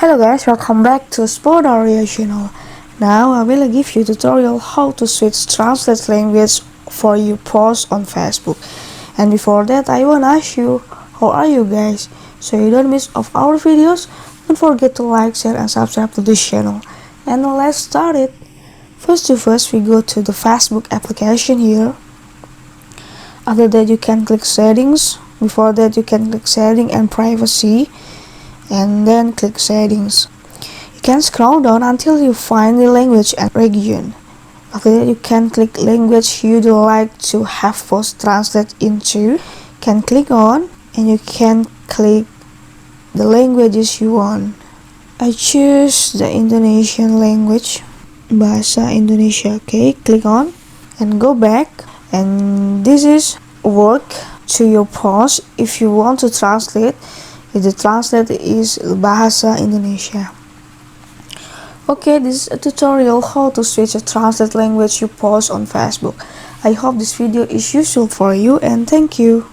Hello guys, welcome back to Spodaria channel. Now I will give you a tutorial how to switch translate language for your post on Facebook. And before that I wanna ask you, how are you guys? So you don't miss of our videos, don't forget to like, share and subscribe to this channel. And now let's start it. First we go to the Facebook application here. After that you can click settings. Before that you can click setting and privacy, and then click settings. You can scroll down until you find the language and region. After that you can click language you'd like to have post translate into. You can click on and you can click the languages you want. I choose the Indonesian language, Bahasa Indonesia. Okay, click on and go back, and this is work to your post. If you want to translate, if the translate is Bahasa Indonesia. Okay, this is a tutorial how to switch a translate language you post on Facebook. I hope this video is useful for you, and thank you.